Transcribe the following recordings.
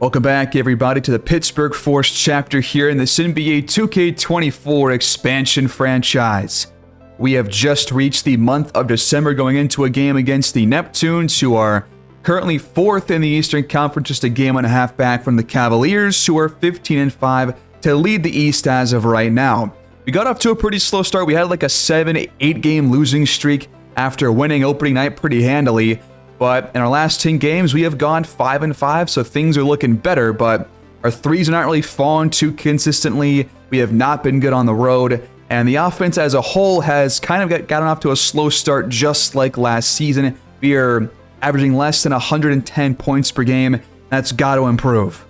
Welcome back, everybody, to the Pittsburgh Force chapter here in this NBA 2K24 expansion franchise. We have just reached the month of December, going into a game against the Neptunes, who are currently 4th in the Eastern Conference, just a game and a half back from the Cavaliers, who are 15-5 to lead the East as of right now. We got off to a pretty slow start. We had like a 7-8 game losing streak after winning opening night pretty handily. But in our last 10 games, we have gone 5-5, so things are looking better, but our threes are not really falling too consistently. We have not been good on the road, and the offense as a whole has kind of gotten off to a slow start just like last season. We are averaging less than 110 points per game. That's got to improve.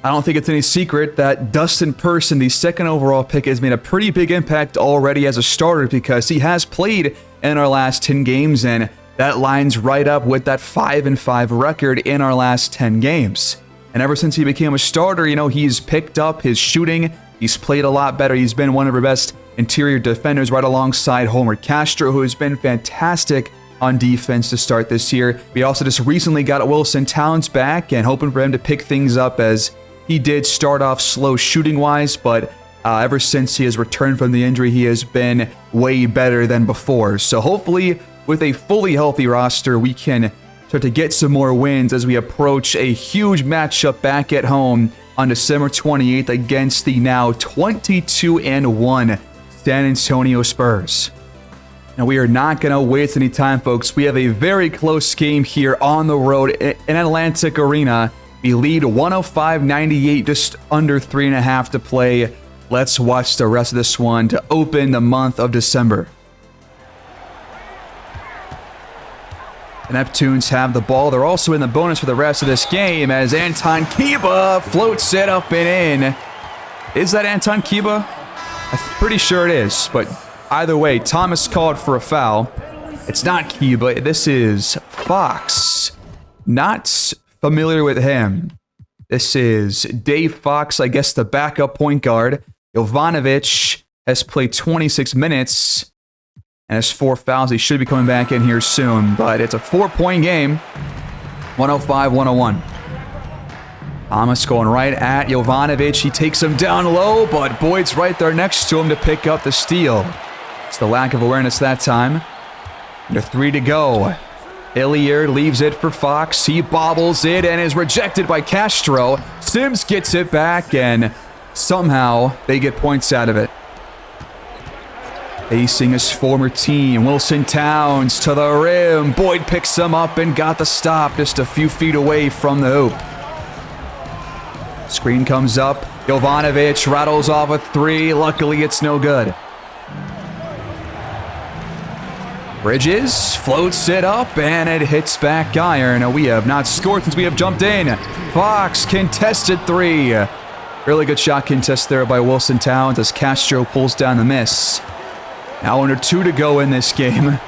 I don't think it's any secret that Dustin Person, the second overall pick, has made a pretty big impact already as a starter because he has played in our last 10 games, and that lines right up with that 5-5 record in our last 10 games. And ever since he became a starter, he's picked up his shooting. He's played a lot better. He's been one of our best interior defenders right alongside Homer Castro, who has been fantastic on defense to start this year. We also just recently got Wilson Towns back and hoping for him to pick things up, as he did start off slow shooting-wise, but ever since he has returned from the injury, he has been way better than before. So hopefully, with a fully healthy roster, we can start to get some more wins as we approach a huge matchup back at home on December 28th against the now 22-1 San Antonio Spurs. Now, we are not going to waste any time, folks. We have a very close game here on the road in Atlantic Arena. We lead 105-98, just under 3.5 to play. Let's watch the rest of this one to open the month of December. The Neptunes have the ball. They're also in the bonus for the rest of this game as Anton Kiba floats it up and in. Is that Anton Kiba? I'm pretty sure it is, but either way, Thomas called for a foul. It's not Kiba. This is Fox. Not familiar with him. This is Dave Fox, I guess the backup point guard. Jovanovic has played 26 minutes and has 4 fouls. He should be coming back in here soon, but it's a 4-point game. 105-101. Thomas going right at Jovanovic. He takes him down low, but Boyd's right there next to him to pick up the steal. It's the lack of awareness that time. Under 3 to go. Hilliard leaves it for Fox. He bobbles it and is rejected by Castro. Sims gets it back, and somehow they get points out of it. Facing his former team, Wilson Towns to the rim. Boyd picks him up and got the stop just a few feet away from the hoop. Screen comes up. Jovanovic rattles off a 3. Luckily, it's no good. Bridges floats it up and it hits back iron. We have not scored since we have jumped in. Fox contested 3. Really good shot contest there by Wilson Towns as Castro pulls down the miss. Now under 2 to go in this game.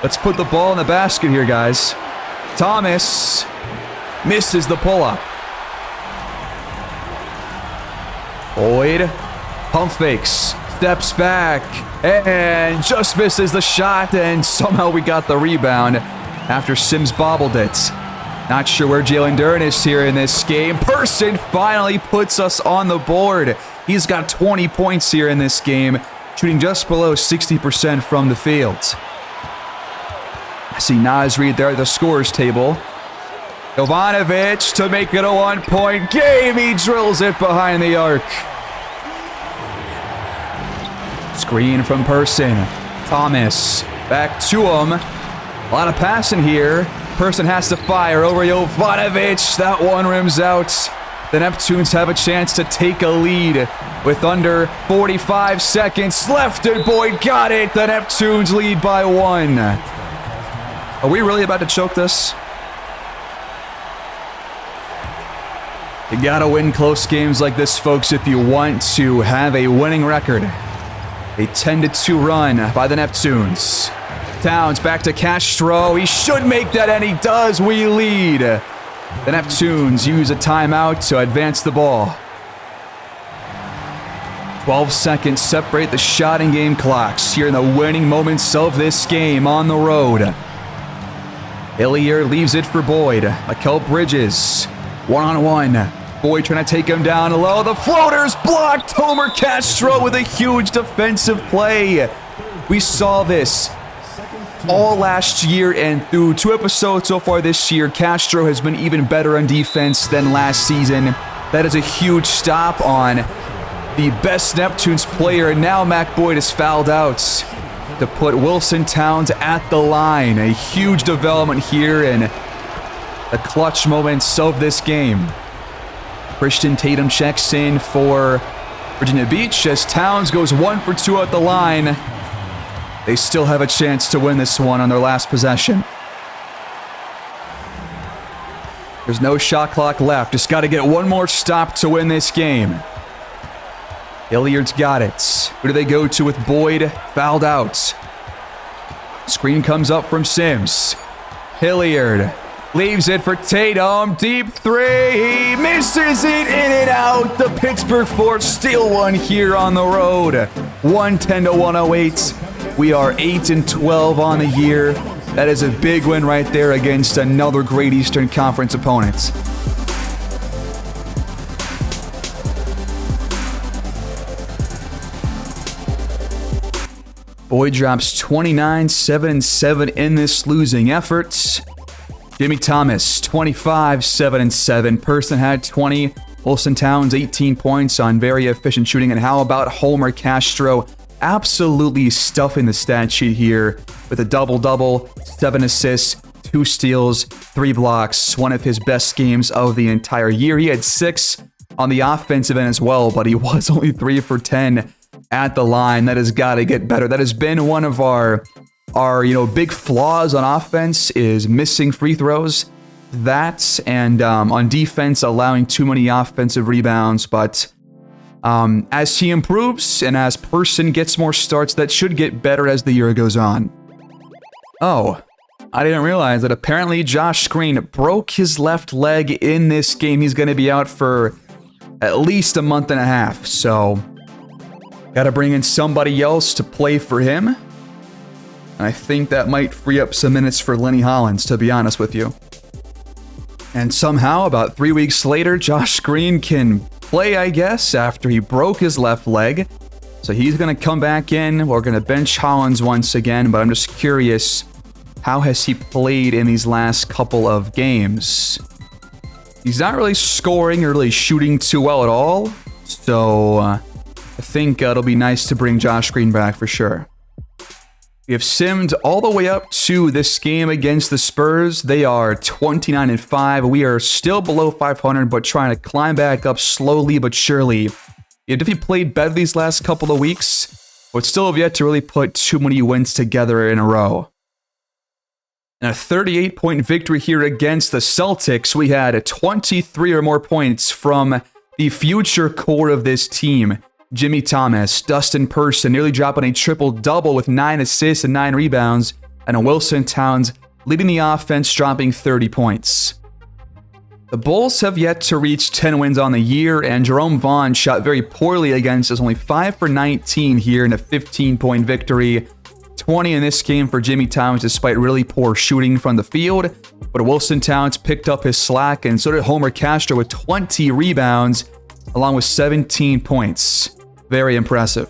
Let's put the ball in the basket here, guys. Thomas misses the pull-up. Boyd pump fakes, steps back, and just misses the shot, and somehow we got the rebound after Sims bobbled it. Not sure where Jalen Duren is here in this game. Person finally puts us on the board. He's got 20 points here in this game, shooting just below 60% from the field. I see Nasri there at the scorer's table. Jovanovic to make it a 1-point game. He drills it behind the arc. Screen from Person. Thomas back to him. A lot of passing here. Person has to fire over Jovanovic. That one rims out. The Neptunes have a chance to take a lead with under 45 seconds left, and Boyd got it. The Neptunes lead by 1. Are we really about to choke this? You gotta win close games like this, folks, if you want to have a winning record. A 10-2 run by the Neptunes. Towns back to Castro. He should make that, and he does. We lead. The Neptunes use a timeout to advance the ball. 12 seconds separate the shot and game clocks here in the winning moments of this game on the road. Hilliard leaves it for Boyd. Mikal Bridges 1-on-1. Boyd trying to take him down low. The floater's blocked. Homer Castro with a huge defensive play. We saw this all last year, and through 2 episodes so far this year, Castro has been even better on defense than last season. That is a huge stop on the best Neptunes player, and now Mac Boyd is fouled out to put Wilson Towns at the line. A huge development here in the clutch moments of this game. Christian Tatum checks in for Virginia Beach as Towns goes 1 for 2 at the line. They still have a chance to win this one on their last possession. There's no shot clock left. Just got to get one more stop to win this game. Hilliard's got it. Who do they go to with Boyd fouled out? Screen comes up from Sims. Hilliard leaves it for Tatum. Deep 3. He misses it in and out. The Pittsburgh Force steal one here on the road. 110-108. We are 8-12 on the year. That is a big win right there against another great Eastern Conference opponent. Boyd drops 29, 7-7 in this losing effort. Jimmy Thomas, 25, 7-7. Person had 20. Wilson Towns, 18 points on very efficient shooting. And how about Homer Castro? Absolutely stuffing the stat sheet here with a double-double, 7 assists, 2 steals, 3 blocks. One of his best games of the entire year. He had 6 on the offensive end as well, but he was only 3 for 10 at the line. That has got to get better. That has been one of our big flaws on offense, is missing free throws. That and on defense, allowing too many offensive rebounds. But as he improves and as Person gets more starts, that should get better as the year goes on. Oh, I didn't realize that apparently Josh Green broke his left leg in this game. He's going to be out for at least a month and a half. So got to bring in somebody else to play for him. And I think that might free up some minutes for Lenny Hollins, to be honest with you. And somehow, about 3 weeks later, Josh Green can play, I guess, after he broke his left leg. So he's going to come back in. We're going to bench Hollins once again, but I'm just curious, how has he played in these last couple of games? He's not really scoring or really shooting too well at all. So I think it'll be nice to bring Josh Green back for sure. We have simmed all the way up to this game against the Spurs. They are 29-5. We are still below 500, but trying to climb back up slowly but surely. We have definitely played better these last couple of weeks, but still have yet to really put too many wins together in a row. And a 38-point victory here against the Celtics. We had 23 or more points from the future core of this team. Jimmy Thomas, Dustin Person nearly dropping a triple-double with 9 assists and 9 rebounds, and Wilson Towns leading the offense, dropping 30 points. The Bulls have yet to reach 10 wins on the year, and Jerome Vaughn shot very poorly against us, only 5 for 19 here in a 15-point victory. 20 in this game for Jimmy Thomas despite really poor shooting from the field, but Wilson Towns picked up his slack, and so did Homer Castro with 20 rebounds, along with 17 points. Very impressive.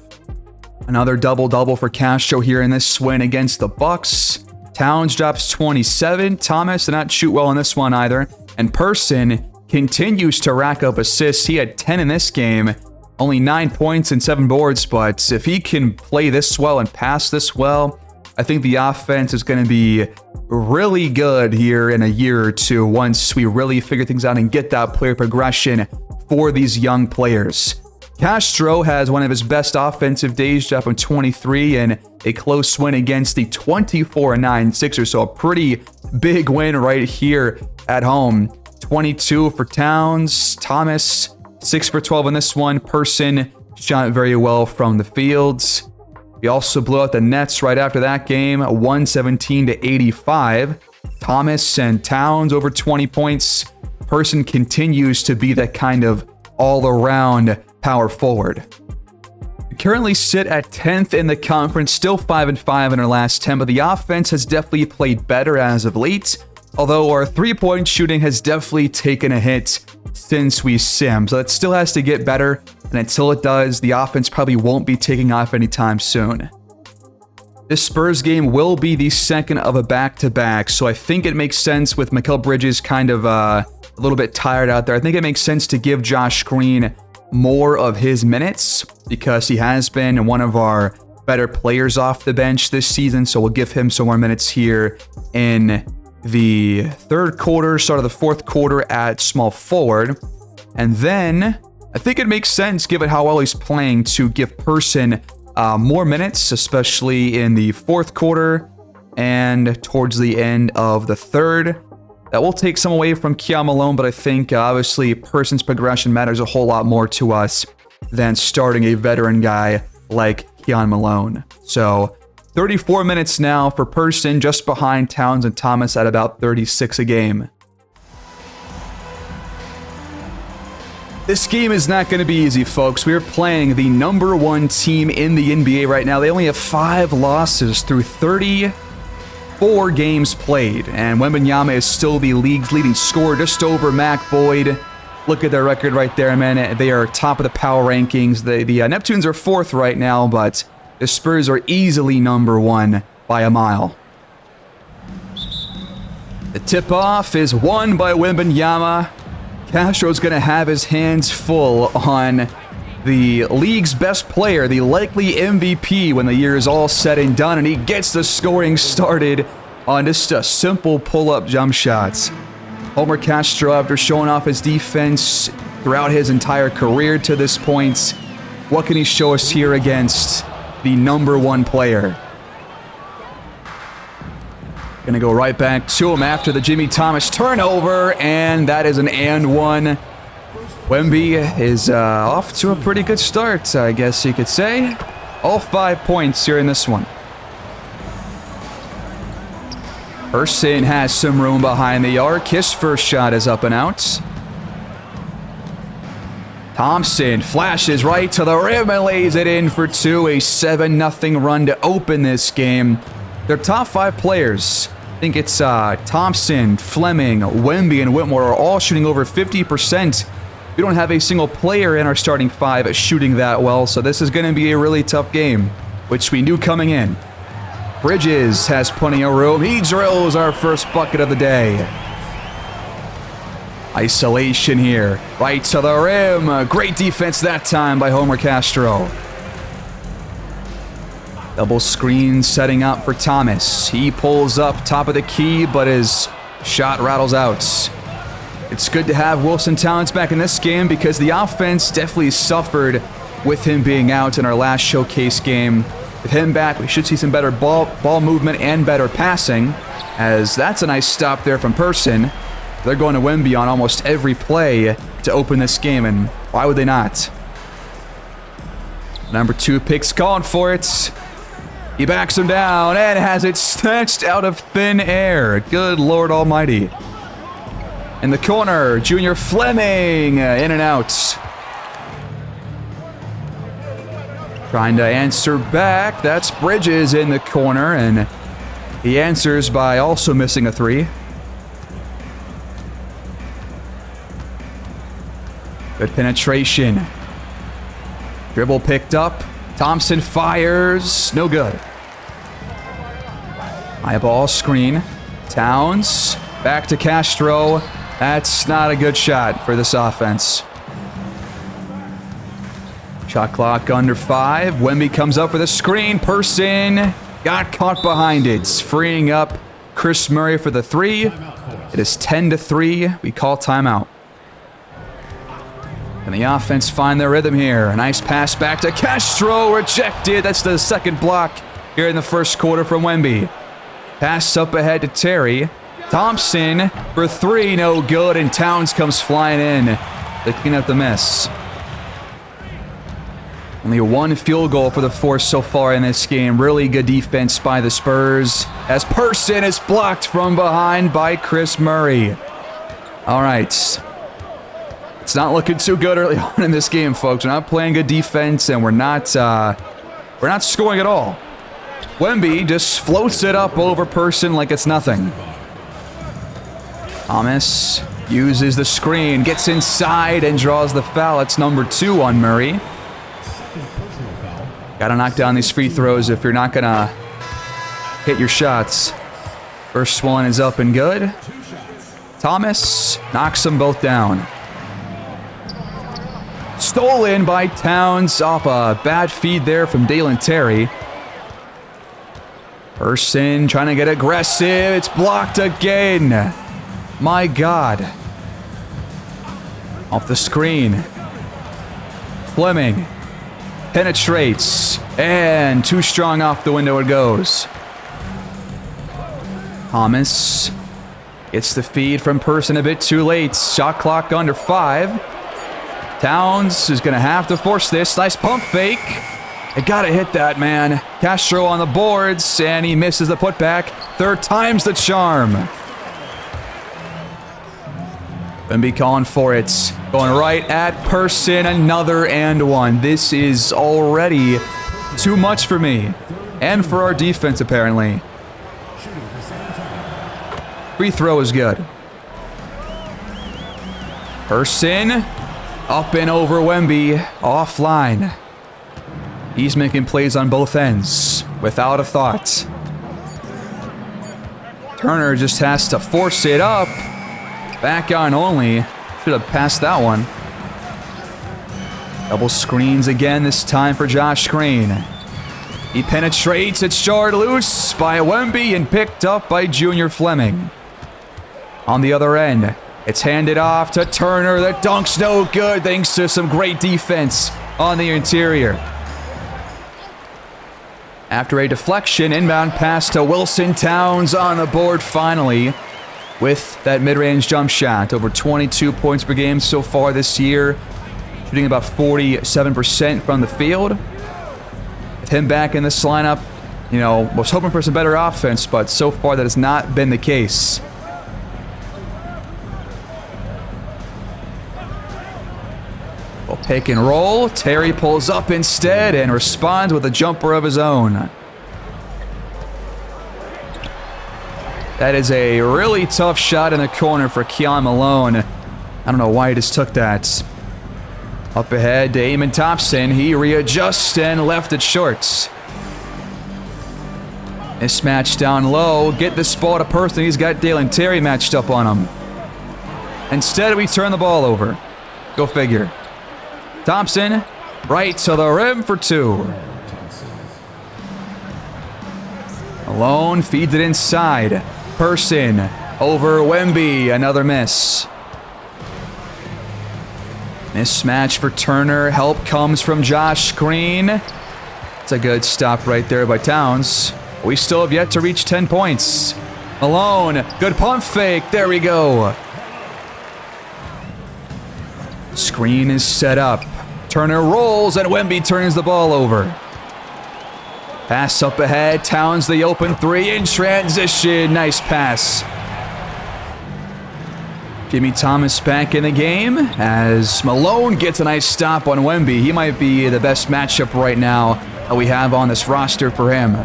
Another double-double for Castro here in this win against the Bucks. Towns drops 27. Thomas did not shoot well in this one either. And Person continues to rack up assists. He had 10 in this game. Only 9 points and 7 boards. But if he can play this well and pass this well, I think the offense is going to be really good here in a year or two once we really figure things out and get that player progression for these young players. Castro has one of his best offensive days, dropping 23 in a close win against the 24-9 Sixers. So a pretty big win right here at home. 22 for Towns. Thomas, 6 for 12 in this one. Person shot very well from the fields. We also blew out the Nets right after that game, 117-85. Thomas and Towns over 20 points. Person continues to be that kind of all-around power forward. We currently sit at 10th in the conference, still 5-5 in our last 10, but the offense has definitely played better as of late. Although our three-point shooting has definitely taken a hit since we simmed. So it still has to get better. And until it does, the offense probably won't be taking off anytime soon. This Spurs game will be the second of a back-to-back, so I think it makes sense with Mikal Bridges kind of a little bit tired out there. I think it makes sense to give Josh Green more of his minutes because he has been one of our better players off the bench this season, so we'll give him some more minutes here in the third quarter, start of the fourth quarter at small forward. And then I think it makes sense, given how well he's playing, to give Person more minutes, especially in the fourth quarter and towards the end of the third. That will take some away from Keon Malone, but I think obviously Person's progression matters a whole lot more to us than starting a veteran guy like Keon Malone. So 34 minutes now for Person, just behind Towns and Thomas at about 36 a game. This game is not going to be easy, folks. We are playing the #1 team in the NBA right now. They only have 5 losses through 34 games played. And Wembanyama is still the league's leading scorer, just over Mac Boyd. Look at their record right there, man. They are top of the power rankings. The Neptunes are 4th right now, but the Spurs are easily #1 by a mile. The tip-off is won by Wembanyama. Castro's going to have his hands full on the league's best player, the likely MVP when the year is all said and done, and he gets the scoring started on just a simple pull-up jump shots. Homer Castro, after showing off his defense throughout his entire career to this point, what can he show us here against the #1 player? Gonna go right back to him after the Jimmy Thomas turnover, and that is an and one. Wemby is off to a pretty good start, I guess you could say. All 5 points here in this one. Person has some room behind the arc. His first shot is up and out. Thompson flashes right to the rim and lays it in for 2. A 7-0 run to open this game. Their top 5 players, I think it's Thompson, Fleming, Wemby, and Whitmore, are all shooting over 50%. We don't have a single player in our starting 5 shooting that well, so this is going to be a really tough game, which we knew coming in. Bridges has plenty of room. He drills our first bucket of the day. Isolation here. Right to the rim. Great defense that time by Homer Castro. Double screen setting up for Thomas. He pulls up top of the key, but his shot rattles out. It's good to have Wilson Towns back in this game because the offense definitely suffered with him being out in our last showcase game. With him back, we should see some better ball movement and better passing, as that's a nice stop there from Person. They're going to Wemby on almost every play to open this game, and why would they not? #2 pick's calling for it. He backs him down and has it snatched out of thin air. Good Lord Almighty. In the corner, Junior Fleming, in and out. Trying to answer back. That's Bridges in the corner, and he answers by also missing a 3. Good penetration. Dribble picked up. Thompson fires. No good. High ball screen. Towns. Back to Castro. That's not a good shot for this offense. Shot clock under 5. Wemby comes up for the screen. Person got caught behind it. Freeing up Chris Murray for the 3. It is 10-3. We call timeout. And the offense find their rhythm here. A nice pass back to Castro. Rejected. That's the second block here in the first quarter from Wemby. Pass up ahead to Terry. Thompson for 3. No good. And Towns comes flying in to clean up the miss. Only 1 field goal for the Force so far in this game. Really good defense by the Spurs, as Person is blocked from behind by Chris Murray. All right. It's not looking too good early on in this game, folks. We're not playing good defense, and we're not scoring at all. Wemby just floats it up over Person like it's nothing. Thomas uses the screen, gets inside, and draws the foul. It's number 2 on Murray. Gotta knock down these free throws if you're not gonna hit your shots. First one is up and good. Thomas knocks them both down. Stolen by Towns off a bad feed there from Dalen Terry. Person trying to get aggressive. It's blocked again. My God. Off the screen. Fleming penetrates. And too strong off the window it goes. Thomas gets the feed from Person a bit too late. Shot clock under 5. Towns is going to have to force this. Nice pump fake. I got to hit that, man. Castro on the boards, and he misses the putback. Third time's the charm. Wemby calling for it. Going right at Person. Another and one. This is already too much for me. And for our defense, apparently. Free throw is good. Person up and over Wemby. Offline. He's making plays on both ends without a thought. Turner just has to force it up. Back on only. Should have passed that one. Double screens again, this time for Josh Green. He penetrates. It's jarred loose by Wemby and picked up by Junior Fleming. On the other end, it's handed off to Turner. The dunk's no good thanks to some great defense on the interior. After a deflection, inbound pass to Wilson. Towns on the board finally with that mid-range jump shot. Over 22 points per game so far this year. Shooting about 47% from the field. With him back in this lineup, you know, was hoping for some better offense, but so far that has not been the case. Well, pick and roll. Terry pulls up instead and responds with a jumper of his own. That is a really tough shot in the corner for Keon Malone. I don't know why he just took that. Up ahead to Eamon Thompson. He readjusts and left it short. Mismatch down low. Get this ball to Person. He's got Dalen Terry matched up on him. Instead, we turn the ball over. Go figure. Thompson, right to the rim for 2. Malone feeds it inside. Person over Wemby. Another miss. Mismatch for Turner. Help comes from Josh Green. It's a good stop right there by Towns. We still have yet to reach 10 points. Malone, good pump fake. There we go. Screen is set up. Turner rolls and Wemby turns the ball over. Pass up ahead. Towns the open 3 in transition. Nice pass. Jimmy Thomas back in the game as Malone gets a nice stop on Wemby. He might be the best matchup right now that we have on this roster for him.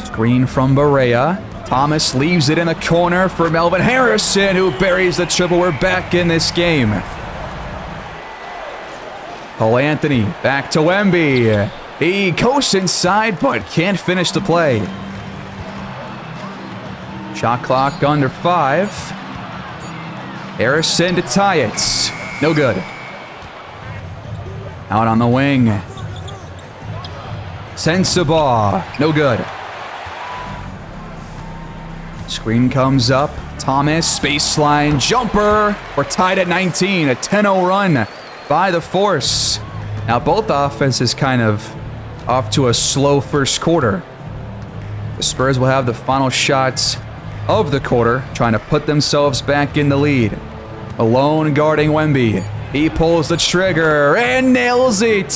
Screen from Barea. Thomas leaves it in the corner for Melvin Harrison, who buries the triple. We're back in this game. Cole Anthony back to Wemby. He coasts inside but can't finish the play. Shot clock under 5. Harrison to tie it. No good. Out on the wing. Sensabaugh. No good. Screen comes up. Thomas, baseline jumper. We're tied at 19. A 10-0 run by the Force. Now both offenses kind of off to a slow first quarter. The Spurs will have the final shots of the quarter, trying to put themselves back in the lead. Malone guarding Wemby. He pulls the trigger and nails it.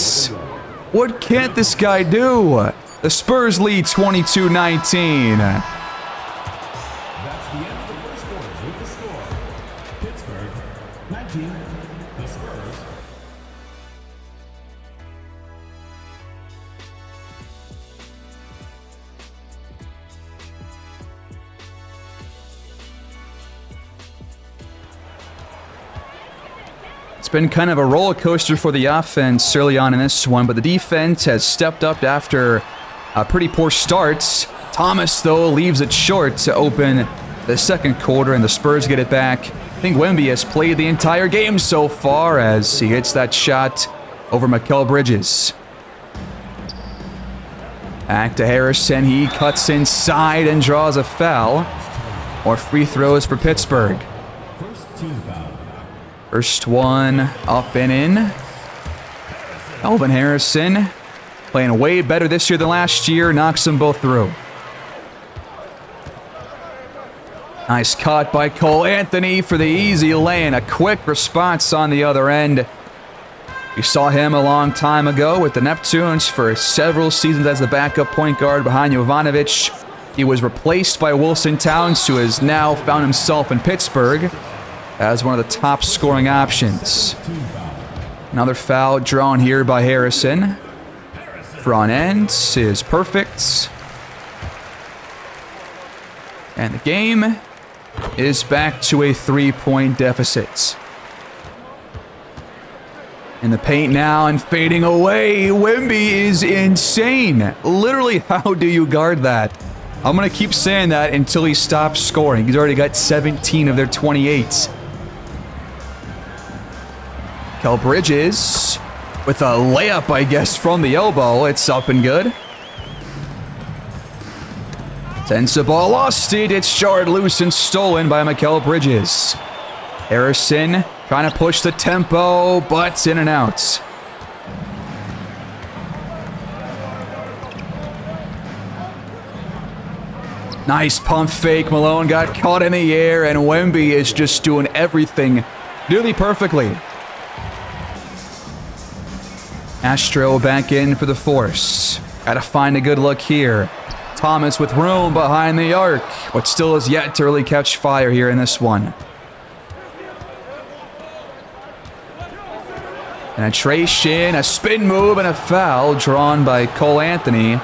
What can't this guy do? The Spurs lead 22-19. That's the end of the first quarter with the score. Pittsburgh 19, the Spurs. It's been kind of a roller coaster for the offense early on in this one, but the defense has stepped up after a pretty poor start. Thomas, though, leaves it short to open the second quarter, and the Spurs get it back. I think Wemby has played the entire game so far as he hits that shot over Mikal Bridges. Back to Harrison. He cuts inside and draws a foul. More free throws for Pittsburgh. First one up and in. Elvin Harrison playing way better this year than last year. Knocks them both through. Nice cut by Cole Anthony for the easy lay and a quick response on the other end. We saw him a long time ago with the Neptunes for several seasons as the backup point guard behind Jovanovic. He was replaced by Wilson Towns, who has now found himself in Pittsburgh as one of the top scoring options. Another foul drawn here by Harrison. Front end is perfect. And the game is back to a 3-point deficit. In the paint now and fading away. Wemby is insane. Literally, how do you guard that? I'm going to keep saying that until he stops scoring. He's already got 17 of their 28. Kel Bridges with a layup, I guess, from the elbow. It's up and good. Sensa ball lost it. It's jarred loose and stolen by Mikal Bridges. Harrison trying to push the tempo, but in and out. Nice pump fake. Malone got caught in the air, and Wemby is just doing everything nearly perfectly. Astro back in for the Force. Gotta find a good look here. Thomas with room behind the arc, but still has yet to really catch fire here in this one. Penetration, a spin move, and a foul drawn by Cole Anthony.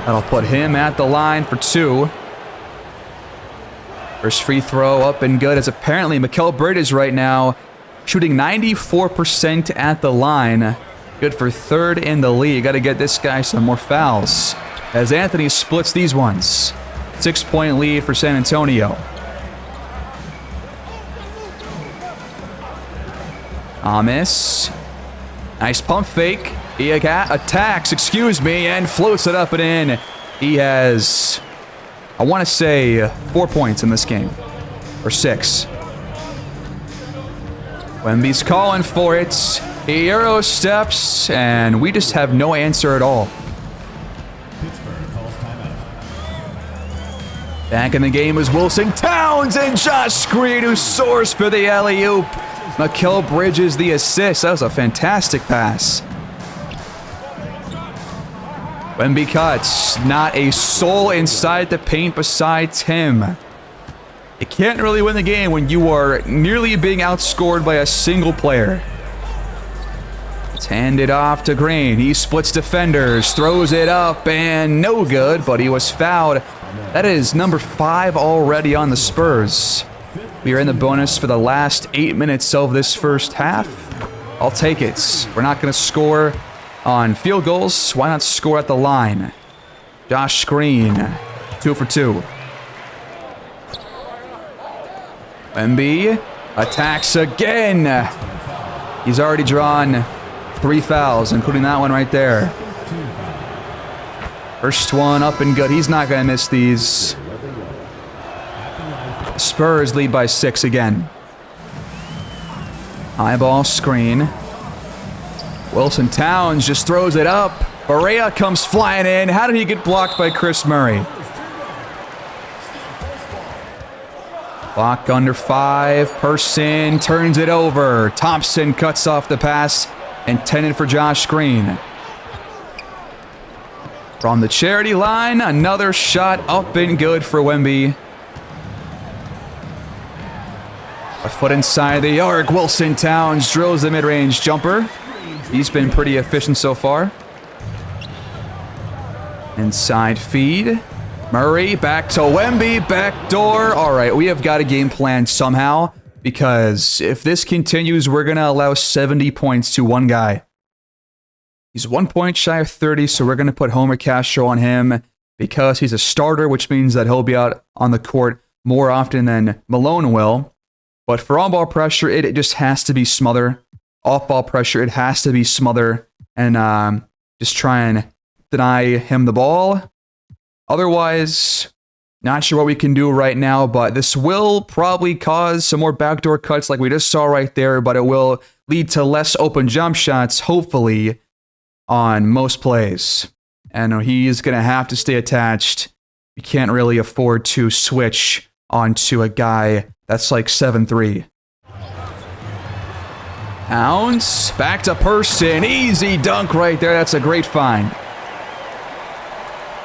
That'll put him at the line for 2. First free throw up and good, as apparently Mikal Bridges right now shooting 94% at the line. Good for 3rd in the league. Got to get this guy some more fouls as Anthony splits these ones. 6-point lead for San Antonio. Thomas. Nice pump fake. He attacks, and floats it up and in. He has, I want to say, 4 points in this game. Or 6. Wemby's calling for it. He Euro steps, and we just have no answer at all. Back in the game is Wilson Towns and Josh Green, who soars for the alley-oop. Mikal Bridges the assist. That was a fantastic pass. Wemby cuts. Not a soul inside the paint besides him. You can't really win the game when you are nearly being outscored by a single player. It's handed off to Green. He splits defenders, throws it up, and no good, but he was fouled. That is number 5 already on the Spurs. We are in the bonus for the last 8 minutes of this first half. I'll take it. We're not going to score on field goals. Why not score at the line? Josh Green, 2 for 2. Wemby attacks again. He's already drawn 3 fouls, including that one right there. First one up and good. He's not going to miss these. Spurs lead by 6 again. High ball screen. Wilson Towns just throws it up. Barea comes flying in. How did he get blocked by Chris Murray? Block under 5. Person turns it over. Thompson cuts off the pass intended for Josh Green. From the charity line, another shot up and good for Wemby. A foot inside the arc. Wilson Towns drills the mid-range jumper. He's been pretty efficient so far. Inside feed. Murray back to Wemby. Backdoor. All right, we have got a game plan somehow. because if this continues, we're going to allow 70 points to one guy. He's 1 point shy of 30, so we're going to put Homer Castro on him because he's a starter, which means that he'll be out on the court more often than Malone will. But for on-ball pressure, it just has to be smother. Off-ball pressure, it has to be smother. And just try and deny him the ball. Otherwise, not sure what we can do right now, but this will probably cause some more backdoor cuts like we just saw right there, but it will lead to less open jump shots, hopefully, on most plays. And he's going to have to stay attached. You can't really afford to switch onto a guy that's like 7'3". Towns, back to Person. Easy dunk right there. That's a great find.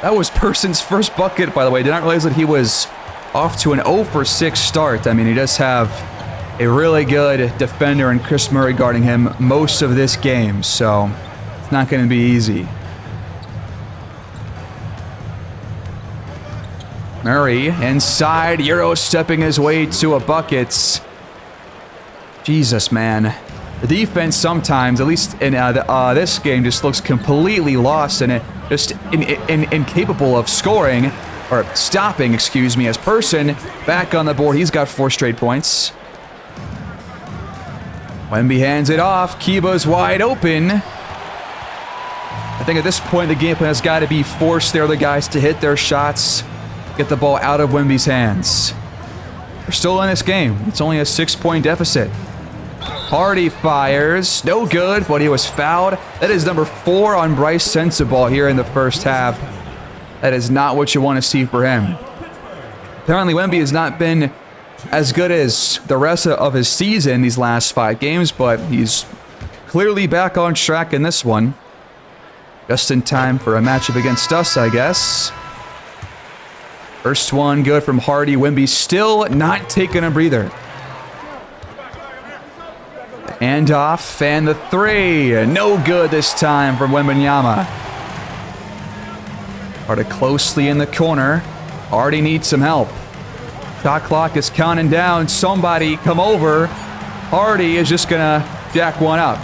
That was Person's first bucket, by the way. Did not realize that he was off to an 0 for 6 start. I mean, he does have a really good defender in Chris Murray guarding him most of this game, so it's not going to be easy. Murray inside, Euro stepping his way to a bucket. Jesus, man. The defense sometimes, at least in this game, just looks completely lost and just incapable of scoring, or stopping, excuse me, as Person back on the board. He's got 4 straight points. Wemby hands it off. Kiba's wide open. I think at this point, the game plan has got to be force the other guys to hit their shots, get the ball out of Wemby's hands. They're still in this game. It's only a 6-point deficit. Hardy fires. No good, but he was fouled. That is number 4 on Bryce Sensabaugh here in the first half. That is not what you want to see for him. Apparently, Wemby has not been as good as the rest of his season these last 5 games, but he's clearly back on track in this one. Just in time for a matchup against us, I guess. First one good from Hardy. Wemby still not taking a breather. Handoff and the 3. No good this time from Wembanyama. Hardy closely in the corner. Hardy needs some help. Shot clock is counting down. Somebody come over. Hardy is just gonna jack one up.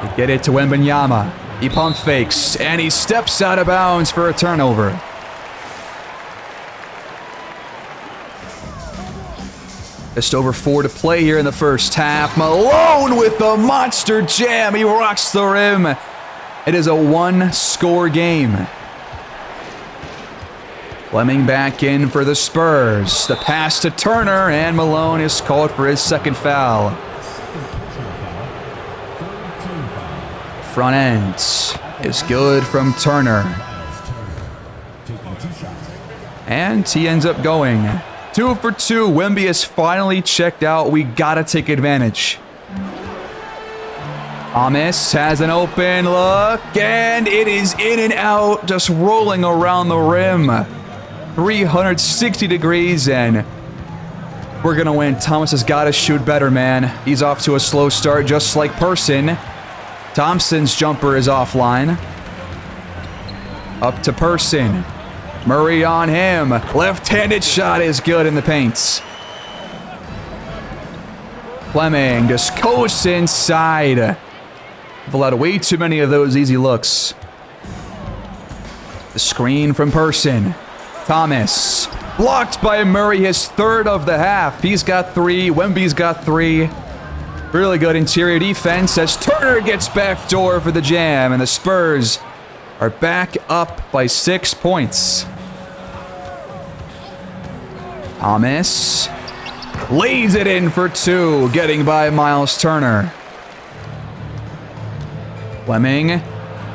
They get it to Wembanyama. He pump fakes and he steps out of bounds for a turnover. Just over 4 to play here in the first half. Malone with the monster jam. He rocks the rim. It is a 1-score game. Fleming back in for the Spurs. The pass to Turner, and Malone is called for his second foul. Front end is good from Turner. And he ends up going 2 for 2. Wemby is finally checked out. We gotta take advantage. Thomas has an open look, and it is in and out, just rolling around the rim. 360 degrees, and we're gonna win. Thomas has gotta shoot better, man. He's off to a slow start, just like Person. Thompson's jumper is offline. Up to Person. Murray on him. Left-handed shot is good in the paint. Fleming just coasts inside. We've allowed way too many of those easy looks. The screen from Person. Thomas. Blocked by Murray, his 3rd of the half. He's got 3. Wemby's got 3. Really good interior defense as Turner gets backdoor for the jam, and the Spurs are back up by 6 points. Thomas lays it in for 2, getting by Miles Turner. Fleming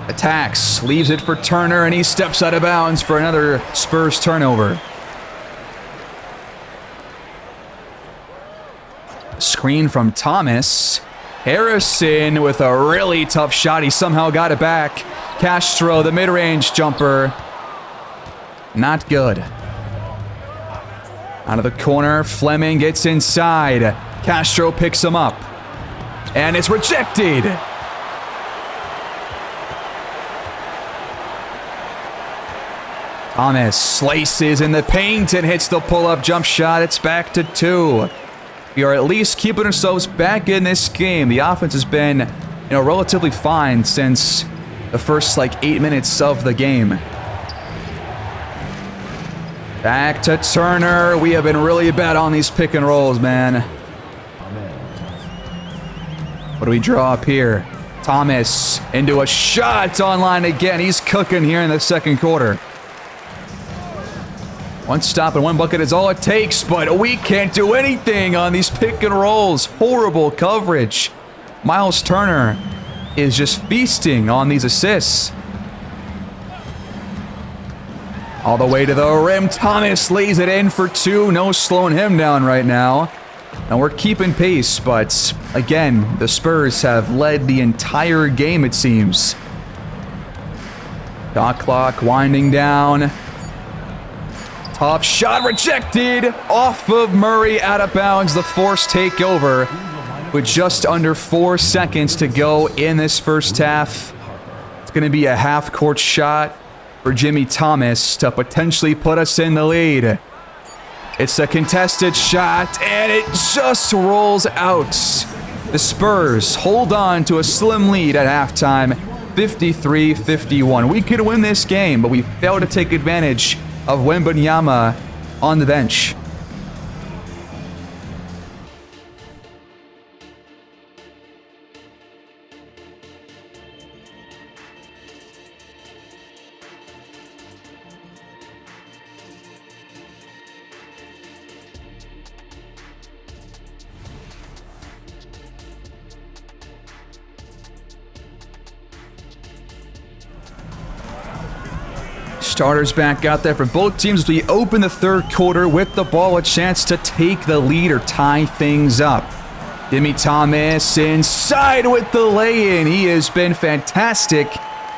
attacks, leaves it for Turner, and he steps out of bounds for another Spurs turnover. Screen from Thomas. Harrison with a really tough shot. He somehow got it back. Castro, the mid-range jumper. Not good. Out of the corner, Fleming gets inside. Castro picks him up. And it's rejected. Thomas slices in the paint and hits the pull-up jump shot. It's back to 2. We are at least keeping ourselves back in this game. The offense has been, relatively fine since the first 8 minutes of the game. Back to Turner. We have been really bad on these pick and rolls, man. What do we draw up here? Thomas into a shot online again. He's cooking here in the second quarter. One stop and one bucket is all it takes, but we can't do anything on these pick and rolls. Horrible coverage. Miles Turner is just feasting on these assists. All the way to the rim. Thomas lays it in for 2. No slowing him down right now. And we're keeping pace, but again, the Spurs have led the entire game, it seems. Shot clock winding down. Tough shot rejected off of Murray, out of bounds. The Force take over with just under 4 seconds to go in this first half. It's going to be a half-court shot for Jimmy Thomas to potentially put us in the lead. It's a contested shot, and it just rolls out. The Spurs hold on to a slim lead at halftime, 53-51. We could win this game, but we failed to take advantage of Wembanyama on the bench. Starters back out there for both teams as we open the third quarter with the ball, a chance to take the lead or tie things up. Jimmy Thomas inside with the lay-in. He has been fantastic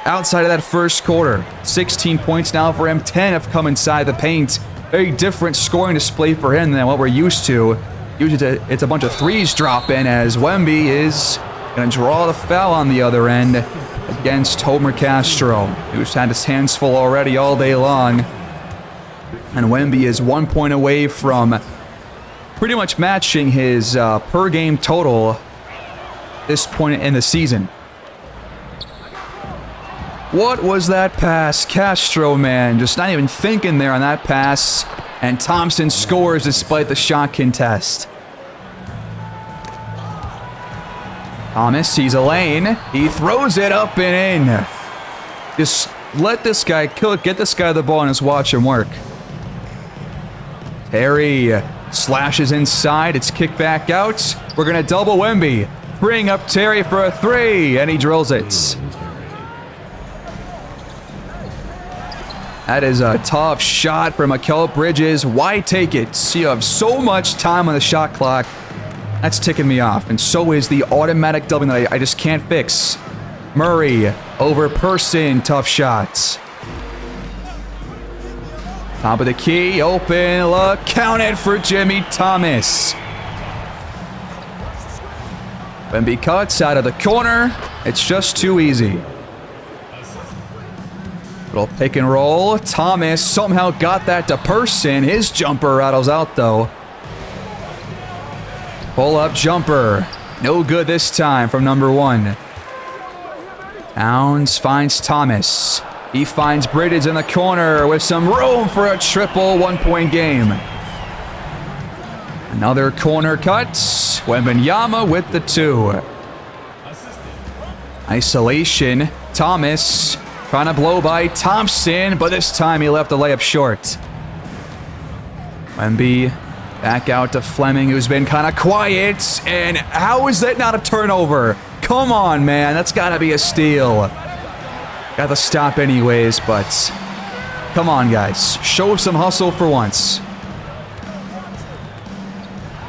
outside of that first quarter. 16 points now for him. 10 have come inside the paint. Very different scoring display for him than what we're used to. Usually it's a bunch of threes drop in as Wemby is going to draw the foul on the other end against Homer Castro, who's had his hands full already all day long. And Wemby is 1 point away from pretty much matching his per-game total this point in the season. What was that pass? Castro, man, just not even thinking there on that pass. And Thompson scores despite the shot contest. Thomas sees a lane. He throws it up and in. Just let this guy kill it. Get this guy the ball and just watch him work. Terry slashes inside. It's kicked back out. We're going to double Wemby. Bring up Terry for a 3, and he drills it. That is a tough shot for Mikal Bridges. Why take it? You have so much time on the shot clock. That's ticking me off, and so is the automatic doubling that I just can't fix. Murray over Person, tough shots. Top of the key, open look, count it for Jimmy Thomas. Wemby cuts out of the corner. It's just too easy. Little pick and roll. Thomas somehow got that to Person. His jumper rattles out though. Pull-up jumper. No good this time from number 1. Towns finds Thomas. He finds Bridges in the corner with some room for a triple 1-point game. Another corner cut. Wembanyama with the 2. Isolation. Thomas trying to blow by Thompson, but this time he left the layup short. Wemby back out to Fleming, who's been kind of quiet. And how is that not a turnover? Come on, man. That's got to be a steal. Got to stop anyways, but come on, guys. Show some hustle for once.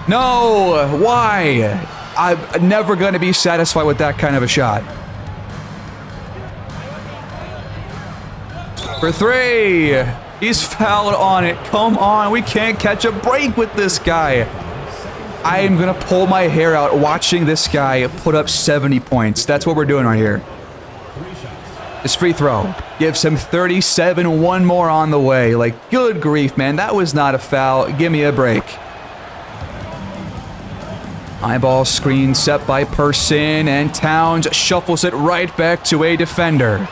No, why? I'm never going to be satisfied with that kind of a shot. For 3. He's fouled on it. Come on, we can't catch a break with this guy. I am going to pull my hair out watching this guy put up 70 points. That's what we're doing right here. This free throw gives him 37, one more on the way. Like, good grief, man. That was not a foul. Give me a break. Eyeball screen set by Person, and Towns shuffles it right back to a defender.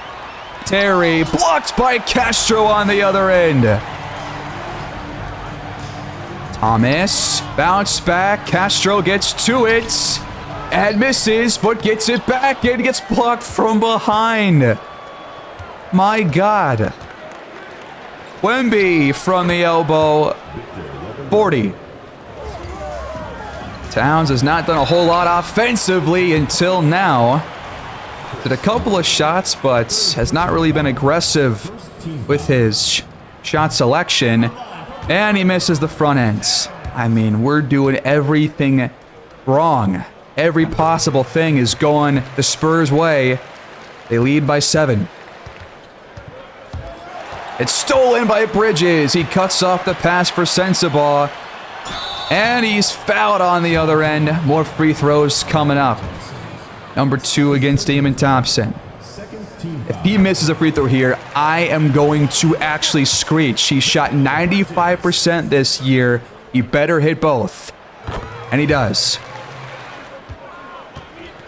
Terry blocked by Castro on the other end. Thomas, bounce back. Castro gets to it and misses, but gets it back and gets blocked from behind. My God. Wemby from the elbow. 40. Towns has not done a whole lot offensively until now. Did a couple of shots, but has not really been aggressive with his shot selection. And he misses the front end. I mean, we're doing everything wrong. Every possible thing is going the Spurs' way. They lead by 7. It's stolen by Bridges. He cuts off the pass for Sensabaugh. And he's fouled on the other end. More free throws coming up. Number 2 against Damon Thompson. If he misses a free throw here, I am going to actually screech. He shot 95% this year. He better hit both. And he does.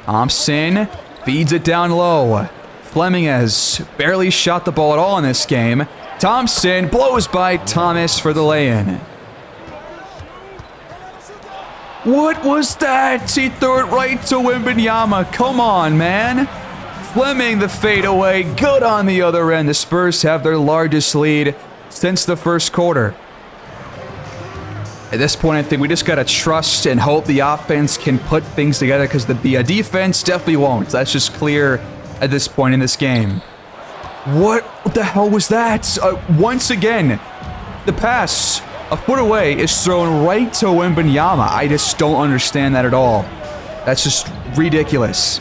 Thompson feeds it down low. Fleming has barely shot the ball at all in this game. Thompson blows by Thomas for the lay-in. What was that? He threw it right to Wembanyama. Come on, man. Fleming the fadeaway. Good on the other end. The Spurs have their largest lead since the first quarter. At this point, I think we just got to trust and hope the offense can put things together, because the defense definitely won't. That's just clear at this point in this game. What the hell was that? Once again, the pass a foot away is thrown right to Wembanyama. I just don't understand that at all. That's just ridiculous.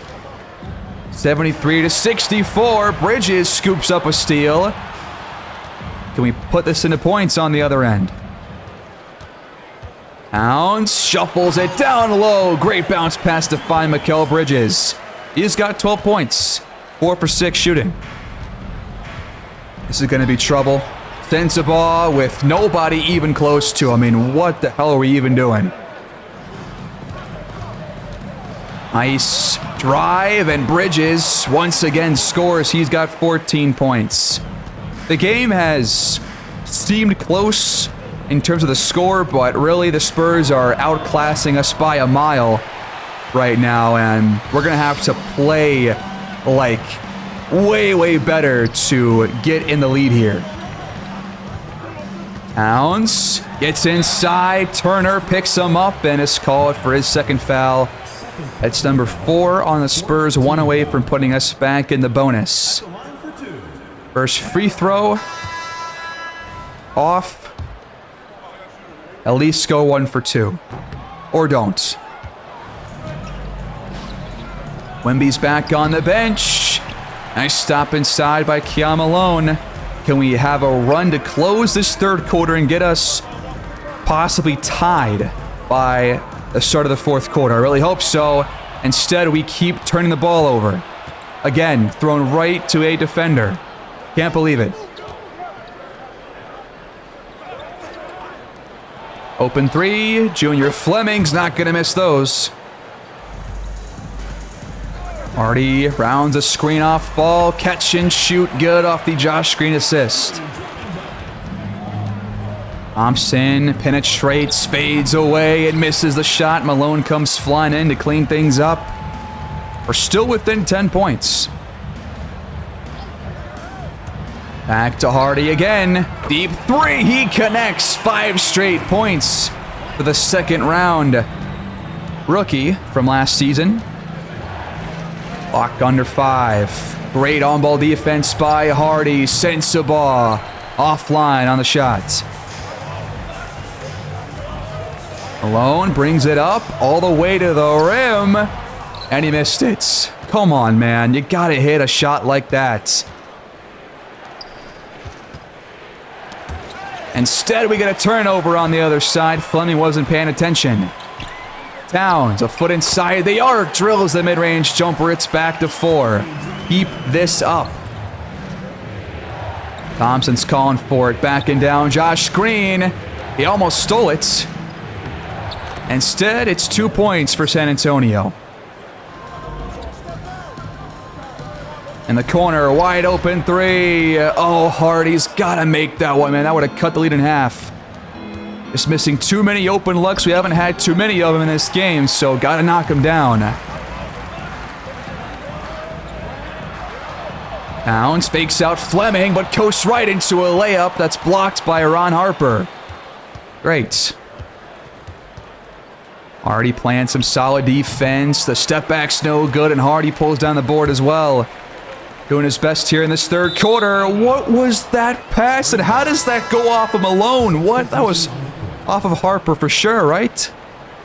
73-64. Bridges scoops up a steal. Can we put this into points on the other end? Towns shuffles it down low. Great bounce pass to find Mikal Bridges. He's got 12 points. 4 for 6 shooting. This is going to be trouble. Sensabaugh with nobody even close to. I mean, what the hell are we even doing? Nice drive, and Bridges once again scores. He's got 14 points. The game has seemed close in terms of the score, but really the Spurs are outclassing us by a mile right now, and we're going to have to play like way better to get in the lead here. Towns gets inside. Turner picks him up and is called for his second foul. That's number 4 on the Spurs, 1 away from putting us back in the bonus. First free throw off. At least go 1 for 2. Or don't. Wemby's back on the bench. Nice stop inside by Keon Malone. Can we have a run to close this third quarter and get us possibly tied by the start of the fourth quarter? I really hope so. Instead, we keep turning the ball over. Again, thrown right to a defender. Can't believe it. Open 3. Junior Fleming's not going to miss those. Hardy rounds a screen off ball. Catch and shoot good off the Josh Green assist. Thompson penetrates, fades away, and misses the shot. Malone comes flying in to clean things up. We're still within 10 points. Back to Hardy again. Deep 3. He connects. 5 straight points for the second round rookie from last season. Lock under 5. Great on-ball defense by Hardy. Sensabaugh offline on the shot. Malone brings it up all the way to the rim. And he missed it. Come on, man. You gotta hit a shot like that. Instead, we get a turnover on the other side. Fleming wasn't paying attention. Towns, a foot inside the arc, drills the mid-range jumper. It's back to 4. Keep this up. Thompson's calling for it. Backing down. Josh Green. He almost stole it. Instead, it's 2 points for San Antonio. In the corner, wide open three. Oh, Hardy's got to make that one, man. That would have cut the lead in half. Just missing too many open looks. We haven't had too many of them in this game, so got to knock him down. Towns fakes out Fleming, but coasts right into a layup that's blocked by Ron Harper. Great. Hardy playing some solid defense. The step back's no good, and Hardy pulls down the board as well. Doing his best here in this third quarter. What was that pass, and how does that go off of Malone? What? That was off of Harper for sure, right?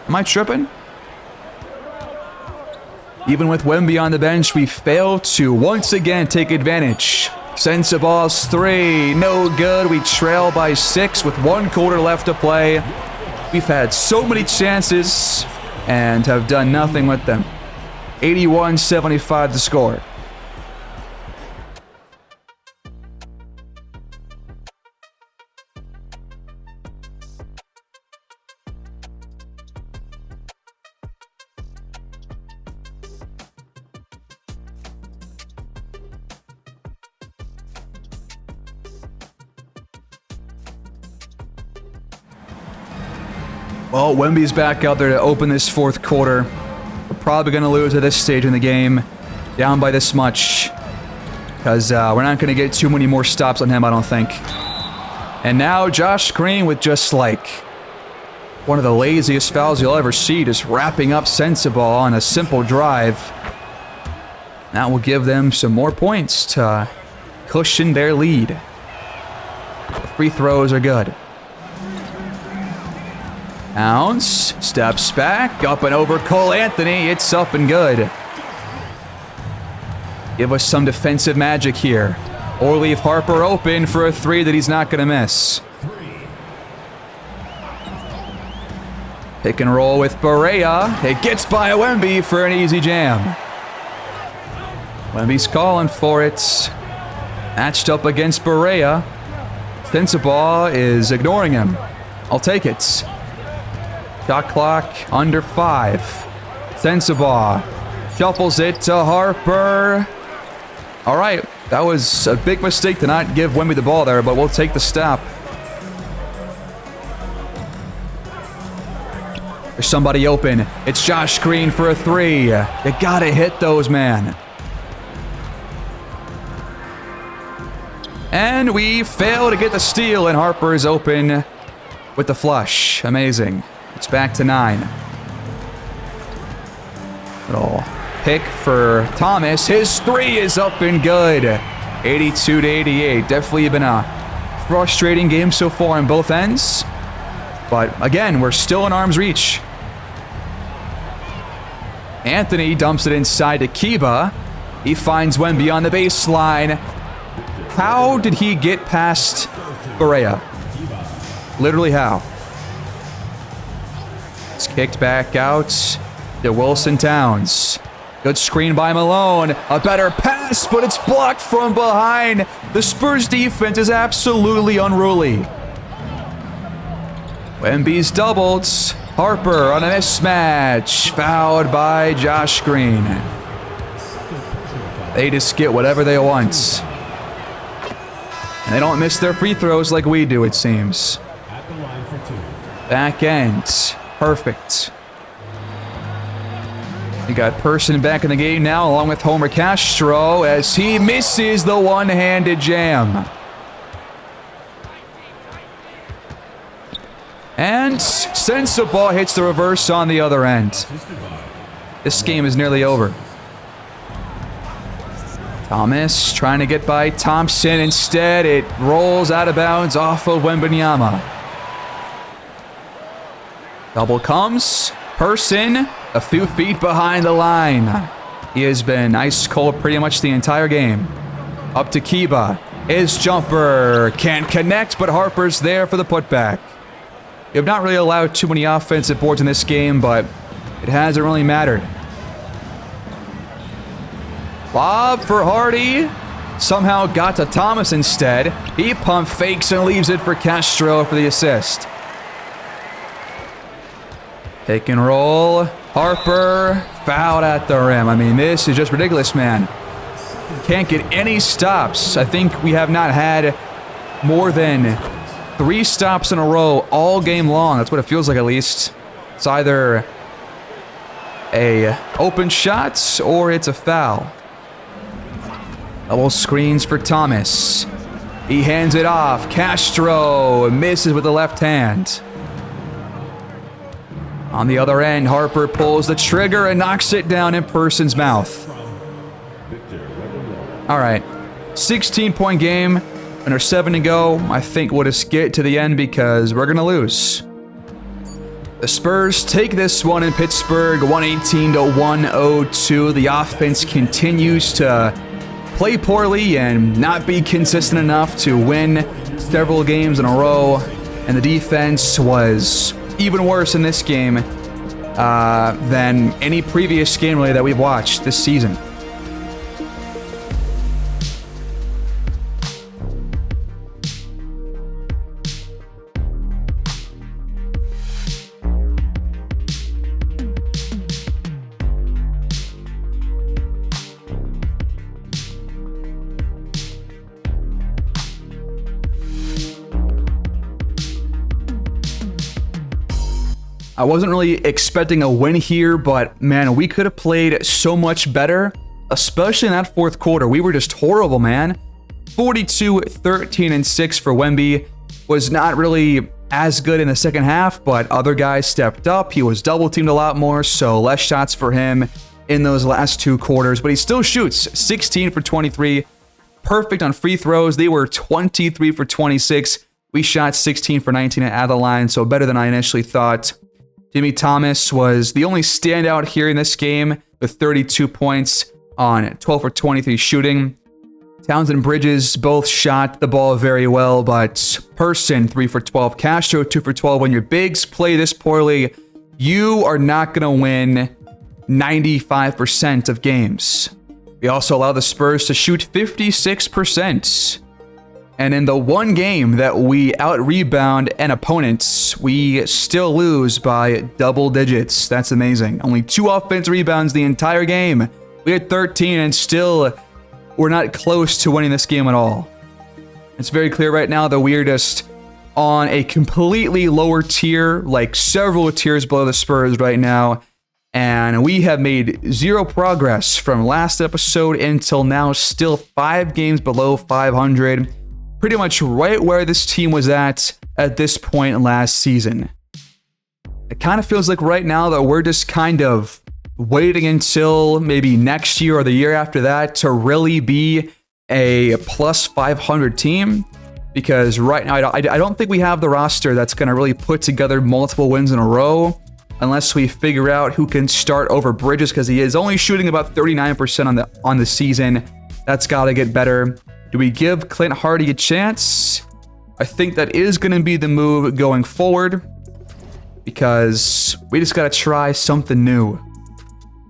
Am I tripping? Even with Wemby on the bench, we fail to once again take advantage. Sensabaugh's three, no good. We trail by 6 with 1 quarter left to play. We've had so many chances and have done nothing with them. 81-75 the score. Well, Wemby's back out there to open this fourth quarter. We're probably going to lose at this stage in the game, down by this much, because we're not going to get too many more stops on him, I don't think. And now Josh Green with just like one of the laziest fouls you'll ever see, just wrapping up Sensabaugh on a simple drive. That will give them some more points to cushion their lead. The free throws are good. Towns steps back, up and over Cole Anthony. It's up and good. Give us some defensive magic here. Or leave Harper open for a three that he's not going to miss. Pick and roll with Barea. It gets by Wemby for an easy jam. Wemby's calling for it. Matched up against Barea. Sensabaugh is ignoring him. I'll take it. Shot clock under 5. Sensabaugh shuffles it to Harper. All right, that was a big mistake to not give Wemby the ball there, but we'll take the stop. There's somebody open. It's Josh Green for a three. You gotta hit those, man. And we fail to get the steal, and Harper is open with the flush. Amazing. It's back to 9. Little pick for Thomas. His three is up and good. 82-88. Definitely been a frustrating game so far on both ends. But again, we're still in arm's reach. Anthony dumps it inside to Kiba. He finds Wemby on the baseline. How did he get past Barea? Literally how? It's kicked back out to Wilson Towns. Good screen by Malone. A better pass, but it's blocked from behind. The Spurs defense is absolutely unruly. Wemby's doubled. Harper on a mismatch. Fouled by Josh Green. They just get whatever they want. And they don't miss their free throws like we do, it seems. Back end. Perfect. We got Person back in the game now, along with Homer Castro, as he misses the one-handed jam. And Sensabaugh hits the reverse on the other end. This game is nearly over. Thomas trying to get by Thompson. Instead, it rolls out of bounds off of Wembanyama. Double comes. Person a few feet behind the line. He has been ice cold pretty much the entire game. Up to Kiba. His jumper can't connect, but Harper's there for the putback. We have not really allowed too many offensive boards in this game, but it hasn't really mattered. Lob for Hardy. Somehow got to Thomas instead. He pump fakes and leaves it for Castro for the assist. Pick and roll. Harper fouled at the rim. I mean, this is just ridiculous, man. Can't get any stops. I think we have not had more than 3 stops in a row all game long. That's what it feels like, at least. It's either a open shot or it's a foul. Double screens for Thomas. He hands it off. Castro misses with the left hand. On the other end, Harper pulls the trigger and knocks it down in person's mouth. All right, 16-point game, under 7 to go. I think we'll just get to the end because we're going to lose. The Spurs take this one in Pittsburgh, 118 to 102. The offense continues to play poorly and not be consistent enough to win several games in a row. And the defense was even worse in this game than any previous game really that we've watched this season. I wasn't really expecting a win here, but man, we could have played so much better, especially in that fourth quarter. We were just horrible, man. 42, 13, and 6 for Wemby. Was not really as good in the second half, but other guys stepped up. He was double teamed a lot more, so less shots for him in those last 2 quarters, but he still shoots 16 for 23. Perfect on free throws. They were 23 for 26. We shot 16 for 19 at the line, so better than I initially thought. Jimmy Thomas was the only standout here in this game with 32 points on 12 for 23 shooting. Towns and Bridges both shot the ball very well, but Person 3 for 12, Castro 2 for 12. When your bigs play this poorly, you are not going to win 95% of games. We also allow the Spurs to shoot 56%. And in the one game that we out-rebound an opponent, we still lose by double digits. That's amazing. Only 2 offensive rebounds the entire game. We had 13 and still we're not close to winning this game at all. It's very clear right now that we're just on a completely lower tier, like several tiers below the Spurs right now. And we have made 0 progress from last episode until now, still 5 games below 500. Pretty much right where this team was at this point last season. It kind of feels like right now that we're just kind of waiting until maybe next year or the year after that to really be a plus 500 team. Because right now, I don't think we have the roster that's going to really put together multiple wins in a row unless we figure out who can start over Bridges, because he is only shooting about 39% on the season. That's got to get better. Do we give Clint Hardy a chance? I think that is going to be the move going forward because we just got to try something new.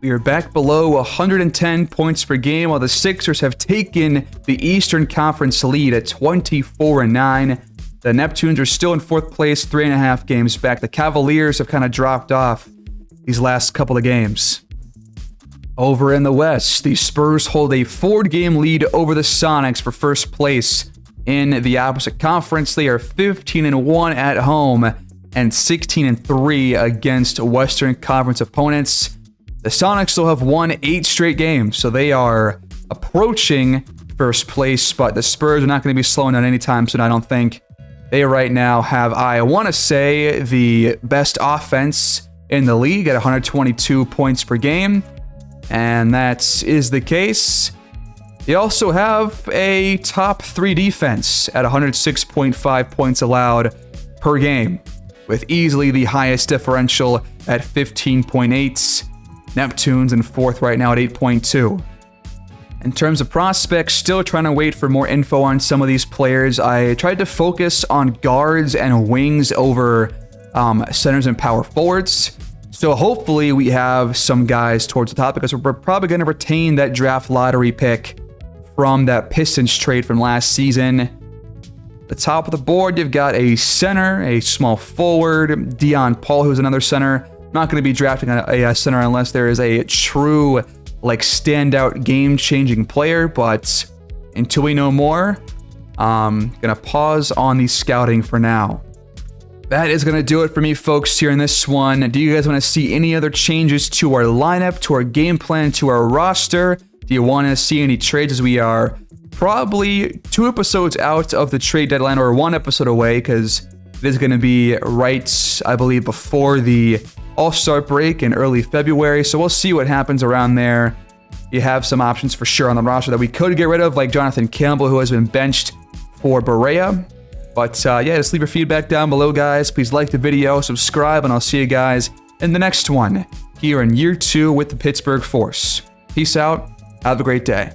We are back below 110 points per game while the Sixers have taken the Eastern Conference lead at 24-9. The Neptunes are still in 4th place, 3.5 games back. The Cavaliers have kind of dropped off these last couple of games. Over in the West, the Spurs hold a 4-game lead over the Sonics for first place in the opposite conference. They are 15-1 at home and 16-3 against Western Conference opponents. The Sonics still have won 8 straight games, so they are approaching first place, but the Spurs are not going to be slowing down anytime soon, I don't think. They right now have, I want to say, the best offense in the league at 122 points per game. And that is the case. They also have a top 3 defense at 106.5 points allowed per game, with easily the highest differential at 15.8. Neptunes in 4th right now at 8.2. In terms of prospects, still trying to wait for more info on some of these players. I tried to focus on guards and wings over centers and power forwards. So hopefully we have some guys towards the top because we're probably going to retain that draft lottery pick from that Pistons trade from last season. The top of the board, you've got a center, a small forward, Dion Paul, who's another center. Not going to be drafting a center unless there is a true, like, standout game-changing player, but until we know more, I'm going to pause on the scouting for now. That is going to do it for me, folks, here in this one. Do you guys want to see any other changes to our lineup, to our game plan, to our roster? Do you want to see any trades, as we are probably 2 episodes out of the trade deadline, or 1 episode away, because it is going to be right, I believe, before the All-Star break in early February. So we'll see what happens around there. You have some options for sure on the roster that we could get rid of, like Jonathan Campbell, who has been benched for Berea. But yeah, just leave your feedback down below, guys. Please like the video, subscribe, and I'll see you guys in the next one here in year 2 with the Pittsburgh Force. Peace out. Have a great day.